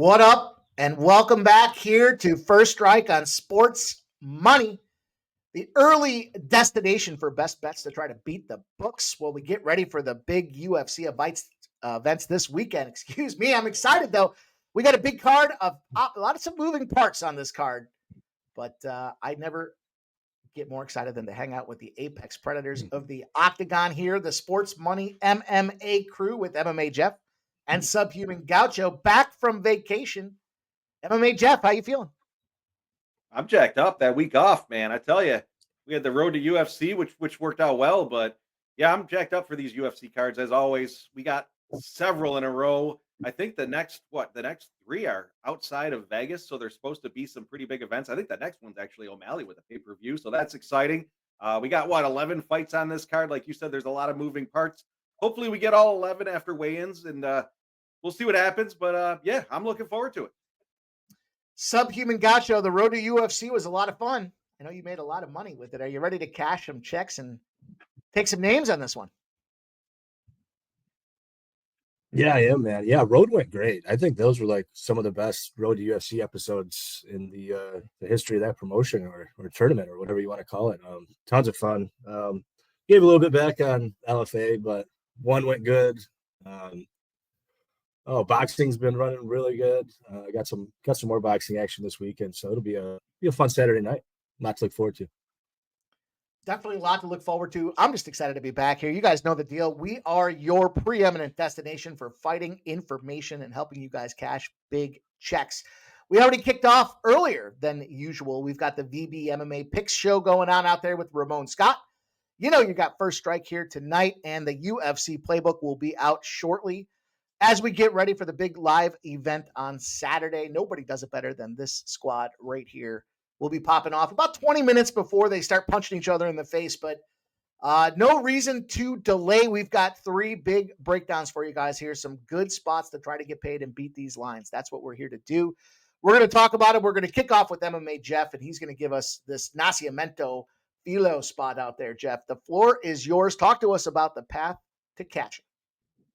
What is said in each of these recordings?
What up? And welcome back here to First Strike on Sports Money, the early destination for best bets to try to beat the books while we get ready for the big UFC events this weekend. Excuse me. I'm excited, though. We got a big card of a lot of some moving parts on this card, but I never get more excited than to hang out with the Apex Predators of the Octagon here, the Sports Money MMA crew with MMA Jeff and Subhuman Gaucho back from vacation. MMA Jeff, how you feeling? I'm jacked up that week off, man. I tell you, we had the road to UFC, which worked out well. But yeah, I'm jacked up for these UFC cards as always. We got several in a row. I think the next three are outside of Vegas, so there's supposed to be some pretty big events. I think the next one's actually O'Malley with a pay-per-view, so that's exciting. We got 11 fights on this card. Like you said, there's a lot of moving parts. Hopefully, we get all 11 after weigh-ins, and we'll see what happens. But yeah, I'm looking forward to it. Subhuman Gaucho, the road to UFC was a lot of fun. I know you made a lot of money with it. Are you ready to cash some checks and take some names on this one? Yeah, I am, man. Yeah, road went great. I think those were like some of the best road to UFC episodes in the history of that promotion or tournament or whatever you want to call it. Tons of fun. Gave a little bit back on LFA, but one went good. Boxing's been running really good. I got some more boxing action this weekend, so it'll be a fun Saturday night. Lot to look forward to. Definitely a lot to look forward to. I'm just excited to be back here. You guys know the deal. We are your preeminent destination for fighting information and helping you guys cash big checks. We already kicked off earlier than usual. We've got the VB MMA Picks show going on out there with Ramon Scott. You know you got First Strike here tonight, and the UFC playbook will be out shortly as we get ready for the big live event on Saturday. Nobody does it better than this squad right here. We'll be popping off about 20 minutes before they start punching each other in the face, but no reason to delay. We've got three big breakdowns for you guys here, some good spots to try to get paid and beat these lines. That's what we're here to do. We're going to talk about it. We're going to kick off with MMA Jeff, and he's going to give us this Nasimento Felo spot out there. Jeff, the floor is yours. Talk to us about the path to catching.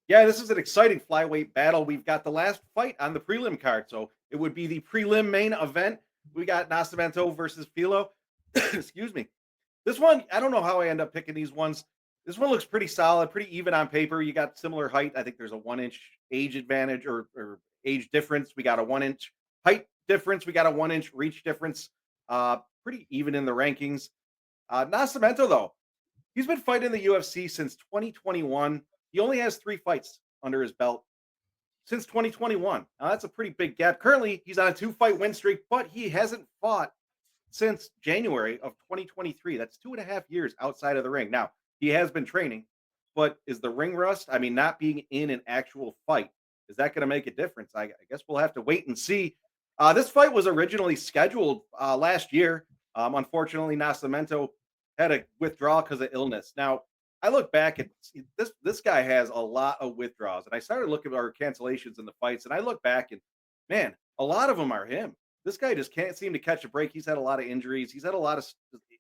Yeah, this is an exciting flyweight battle. We've got the last fight on the prelim card, so it would be the prelim main event. We got Nasimento versus Felo. Excuse me. This one, I don't know how I end up picking these ones. This one looks pretty solid, pretty even on paper. You got similar height. I think there's a 1-inch age advantage or age difference. We got a 1-inch height difference. We got a 1-inch reach difference. Pretty even in the rankings. Nasimento, though, he's been fighting in the UFC since 2021. He only has 3 fights under his belt since 2021. Now, that's a pretty big gap. Currently, he's on a 2-fight win streak, but he hasn't fought since January of 2023. That's 2.5 years outside of the ring. Now, he has been training, but is the ring rust, not being in an actual fight, is that going to make a difference? I guess we'll have to wait and see. This fight was originally scheduled last year. Unfortunately, Nasimento had a withdrawal because of illness. Now, I look back at this guy has a lot of withdrawals, and I started looking at our cancellations in the fights, and I look back and man, a lot of them are him. This guy just can't seem to catch a break. He's had a lot of injuries. He's had a lot of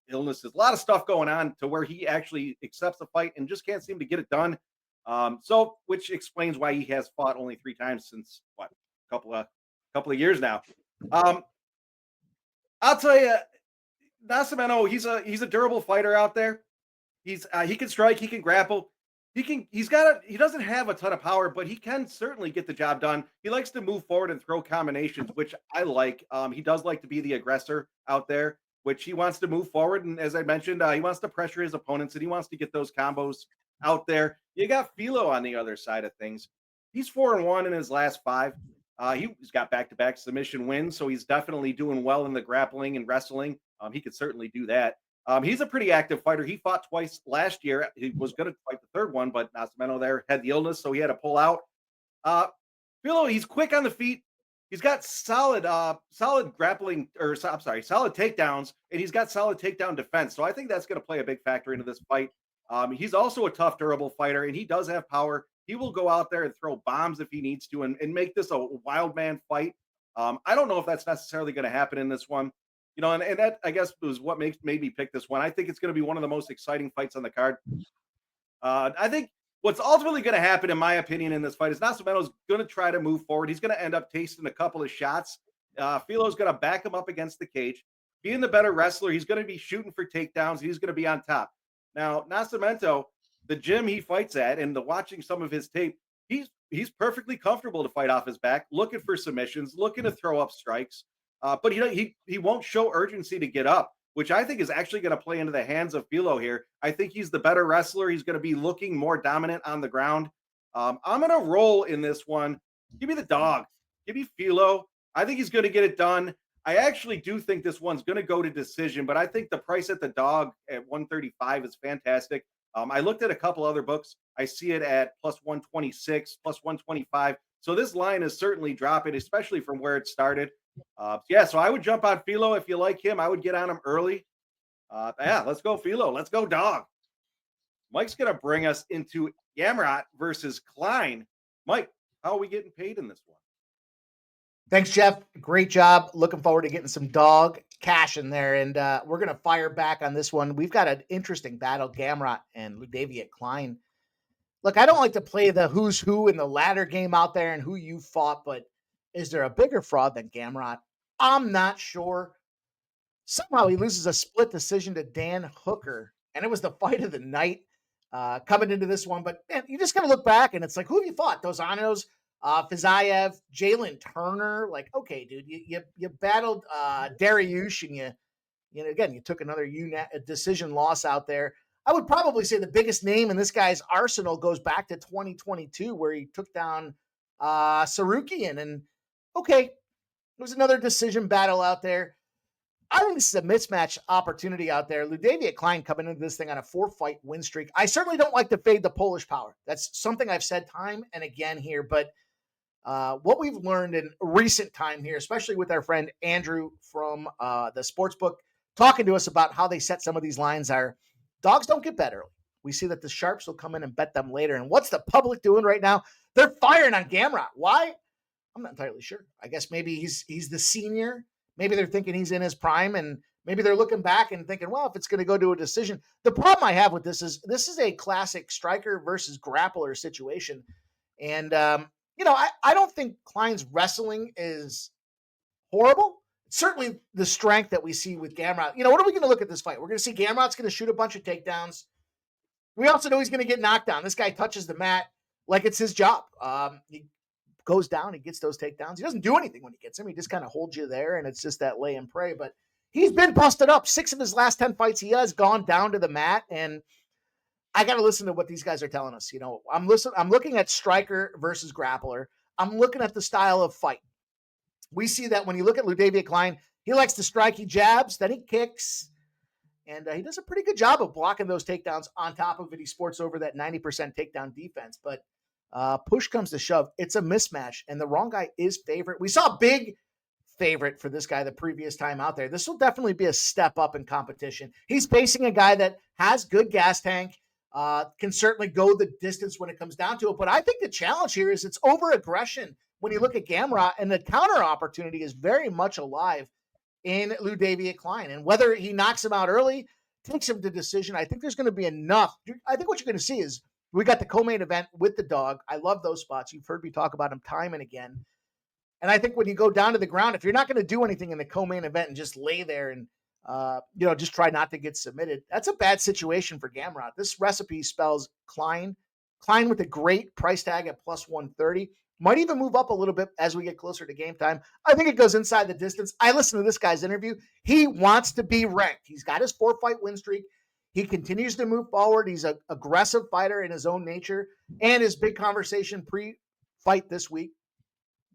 illnesses, a lot of stuff going on to where he actually accepts a fight and just can't seem to get it done. So which explains why he has fought only 3 times since a couple of years now. I'll tell you, Nasimento, he's a durable fighter out there. He can strike, he can grapple. He doesn't have a ton of power, but he can certainly get the job done. He likes to move forward and throw combinations, which I like. He does like to be the aggressor out there, which he wants to move forward. And as I mentioned, he wants to pressure his opponents and he wants to get those combos out there. You got Felo on the other side of things. He's 4-1 in his last 5. He's got back-to-back submission wins, so he's definitely doing well in the grappling and wrestling. He could certainly do that. He's a pretty active fighter. He fought twice last year. He was going to fight the third one, but Nasimento there had the illness, so he had to pull out. Felo, he's quick on the feet. He's got solid grappling, solid takedowns, and he's got solid takedown defense. So I think that's going to play a big factor into this fight. He's also a tough, durable fighter, and he does have power. He will go out there and throw bombs if he needs to and make this a wild man fight. I don't know if that's necessarily going to happen in this one. And that, I guess, was what made me pick this one. I think it's going to be one of the most exciting fights on the card. I think What's ultimately going to happen, in my opinion, in this fight is Nasimento's going to try to move forward. He's going to end up tasting a couple of shots. Felo's going to back him up against the cage. Being the better wrestler, he's going to be shooting for takedowns. He's going to be on top. Now, Nasimento, the gym he fights at, and watching some of his tape, he's perfectly comfortable to fight off his back, looking for submissions, looking to throw up strikes. But he won't show urgency to get up, which I think is actually going to play into the hands of Felo here. I think he's the better wrestler. He's going to be looking more dominant on the ground. I'm going to roll in this one. Give me the dog. Give me Felo. I think he's going to get it done. I actually do think this one's going to go to decision, but I think the price at the dog at 135 is fantastic. I looked at a couple other books. I see it at plus 126, plus 125. So this line is certainly dropping, especially from where it started. So I would jump on Felo if you like him. I would get on him early. Let's go Felo. Let's go dog. Mike's going to bring us into Gamrot versus Klein. Mike, how are we getting paid in this one? Thanks, Jeff. Great job. Looking forward to getting some dog cash in there. And we're going to fire back on this one. We've got an interesting battle, Gamrot and Ludaviat Klein. Look, I don't like to play the who's who in the ladder game out there and who you fought, but is there a bigger fraud than Gamrot? I'm not sure. Somehow he loses a split decision to Dan Hooker, and it was the fight of the night coming into this one. But man, you just got to look back, and it's like, who have you fought? Dos Anjos, Fizayev, Jalen Turner. Like, okay, dude, you battled Dariush, and you took another decision loss out there. I would probably say the biggest name in this guy's arsenal goes back to 2022, where he took down Sarukian. And okay, it was another decision battle out there. I think this is a mismatch opportunity out there. Ludaviat Klein coming into this thing on a 4-fight win streak. I certainly don't like to fade the Polish power. That's something I've said time and again here. But what we've learned in recent time here, especially with our friend Andrew from the Sportsbook, talking to us about how they set some of these lines, are dogs don't get bet early. We see that the sharps will come in and bet them later. And what's the public doing right now? They're firing on Gamrot. Why? I'm not entirely sure. I guess maybe he's the senior. Maybe they're thinking he's in his prime, and maybe they're looking back and thinking, well, if it's going to go to a decision. The problem I have with this is a classic striker versus grappler situation. And, I don't think Klein's wrestling is horrible. Certainly the strength that we see with Gamrot. What are we going to look at this fight? We're going to see Gamrot's going to shoot a bunch of takedowns. We also know he's going to get knocked down. This guy touches the mat like it's his job. He goes down, he gets those takedowns. He doesn't do anything when he gets him. He just kind of holds you there, and it's just that lay and pray. But he's been busted up. 6 of his last 10 fights, he has gone down to the mat, and I got to listen to what these guys are telling us. I'm looking at striker versus grappler. I'm looking at the style of fight. We see that when you look at Ludaviat Klein, he likes to strike, he jabs, then he kicks, and he does a pretty good job of blocking those takedowns. On top of it, he sports over that 90% takedown defense. But push comes to shove, it's a mismatch, and the wrong guy is favorite. We saw a big favorite for this guy the previous time out there. This will definitely be a step up in competition. He's facing a guy that has good gas tank, can certainly go the distance when it comes down to it. But I think the challenge here is it's over aggression when you look at Gamrot, and the counter opportunity is very much alive in Ludaviat Klein. And whether he knocks him out early, takes him to decision, I think there's going to be enough. I think what you're going to see is we got the co-main event with the dog. I love those spots. You've heard me talk about them time and again. And I think when you go down to the ground, if you're not going to do anything in the co-main event and just lay there and, just try not to get submitted, that's a bad situation for Gamrot. This recipe spells Klein with a great price tag at plus 130. Might even move up a little bit as we get closer to game time. I think it goes inside the distance. I listened to this guy's interview. He wants to be ranked. He's got his 4-fight win streak. He continues to move forward. He's an aggressive fighter in his own nature. And his big conversation pre-fight this week,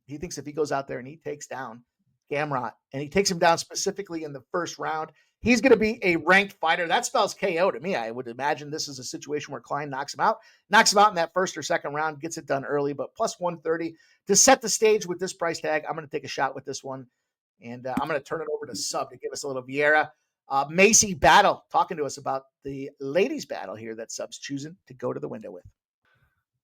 he thinks if he goes out there and he takes down Gamrot, and he takes him down specifically in the first round, he's going to be a ranked fighter. That spells KO to me. I would imagine this is a situation where Klein knocks him out in that first or second round, gets it done early, but plus 130 to set the stage with this price tag. I'm going to take a shot with this one, and I'm going to turn it over to Sub to give us a little Vieira Macy battle, talking to us about the ladies battle here that Sub's choosing to go to the window with.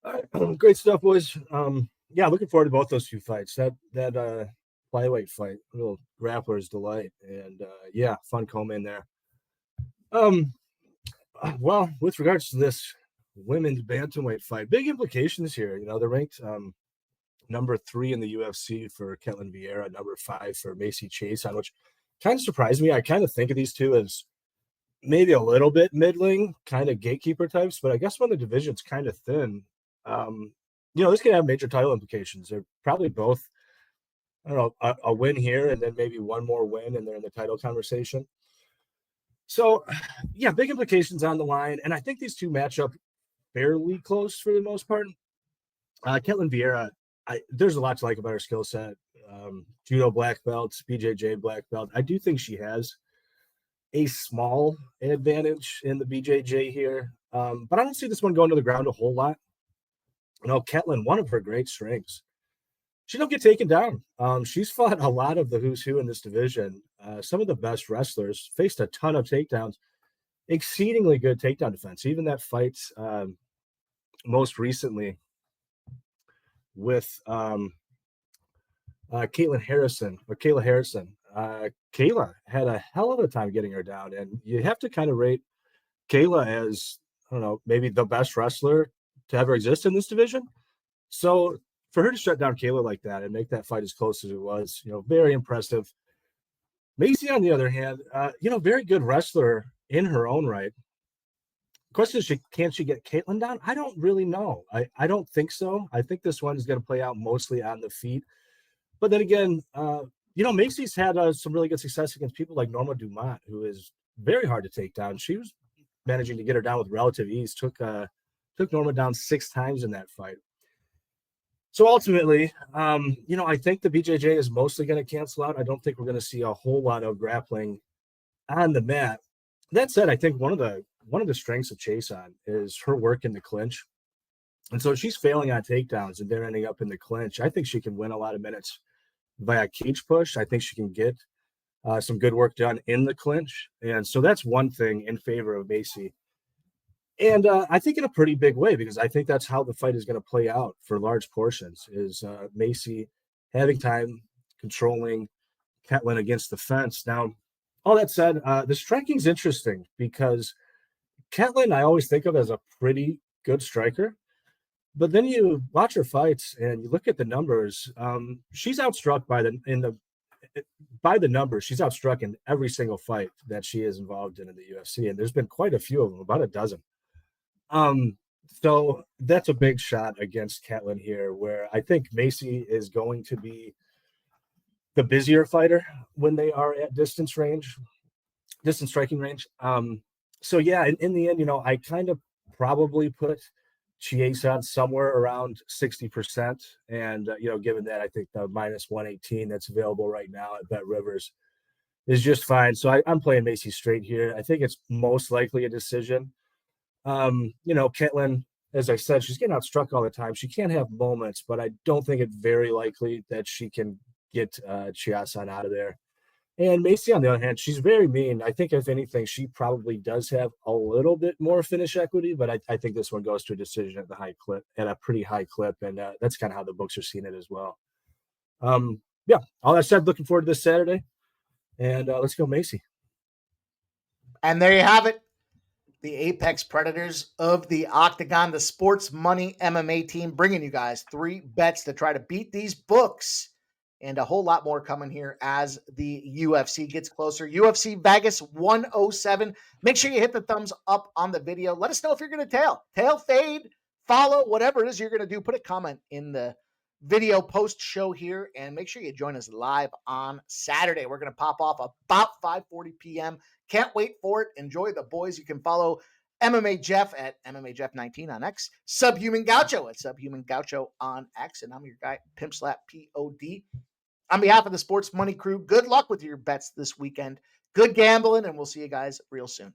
All right. Great stuff, boys. Looking forward to both those two fights. That flyweight fight, real grappler's delight, and fun comb in there. Well, with regards to this women's bantamweight fight. Big implications here. They're ranked number 3 in the UFC for Ketlin Vieira, number 5 for Macy Chiasson, which kind of surprised me. I kind of think of these two as maybe a little bit middling, kind of gatekeeper types, but I guess when the division's kind of thin, this can have major title implications. They're probably both, I don't know, a win here and then maybe one more win and they're in the title conversation. So, yeah, big implications on the line. And I think these two match up fairly close for the most part. Ketlin Vieira, there's a lot to like about her skill set. Judo black belt, BJJ black belt. I do think she has a small advantage in the BJJ here. But I don't see this one going to the ground a whole lot. Ketlin, one of her great strengths, she don't get taken down. She's fought a lot of the who's who in this division. Some of the best wrestlers, faced a ton of takedowns, exceedingly good takedown defense. Even that fight most recently with Kayla Harrison. Kayla had a hell of a time getting her down, and you have to kind of rate Kayla as, I don't know, maybe the best wrestler to ever exist in this division. So for her to shut down Kayla like that and make that fight as close as it was, very impressive. Macy, on the other hand, very good wrestler in her own right. Question is, can she get Caitlin down? I don't really know. I don't think so. I think this one is going to play out mostly on the feet. But then again, Macy's had some really good success against people like Norma Dumont, who is very hard to take down. She was managing to get her down with relative ease. Took Norma down 6 times in that fight. So ultimately, I think the BJJ is mostly going to cancel out. I don't think we're going to see a whole lot of grappling on the mat. That said, I think one of the strengths of Chiasson is her work in the clinch. And so she's failing on takedowns and they're ending up in the clinch. I think she can win a lot of minutes via cage push. I think she can get some good work done in the clinch. And so that's one thing in favor of Macy. And I think in a pretty big way, because I think that's how the fight is going to play out for large portions, is Macy having time, controlling Ketlin against the fence. Now, all that said, the striking's interesting because Ketlin I always think of as a pretty good striker. But then you watch her fights and you look at the numbers. She's outstruck by the numbers. She's outstruck in every single fight that she is involved in the UFC, and there's been quite a few of them, about a dozen. So that's a big shot against Ketlin here, where I think Macy is going to be the busier fighter when they are at distance striking range. So yeah, in the end, I kind of probably put Chiasson somewhere around 60%. And, given that I think the minus 118 that's available right now at Bet Rivers is just fine. So I'm playing Macy straight here. I think it's most likely a decision. Ketlin, as I said, she's getting outstruck all the time. She can have moments, but I don't think it's very likely that she can get Chiasson out of there. And Macy, on the other hand, she's very mean. I think, if anything, she probably does have a little bit more finish equity, but I think this one goes to a decision at a pretty high clip, and that's kind of how the books are seeing it as well. Yeah, all that said, looking forward to this Saturday, and let's go Macy. And there you have it. The Apex Predators of the Octagon, the Sports Money MMA team, bringing you guys 3 bets to try to beat these books, and a whole lot more coming here as the UFC gets closer. UFC Vegas 107. Make sure you hit the thumbs up on the video. Let us know if you're going to tail, fade, follow, whatever it is you're going to do. Put a comment in the video post show here, and make sure you join us live on Saturday. We're going to pop off about 5:40 p.m. Can't wait for it. Enjoy the boys. You can follow MMA Jeff at MMA Jeff 19 on X, Subhuman Gaucho at Subhuman Gaucho on X, and I'm your guy, Pimpslap P. On behalf of the Sports Money crew, good luck with your bets this weekend. Good gambling, and we'll see you guys real soon.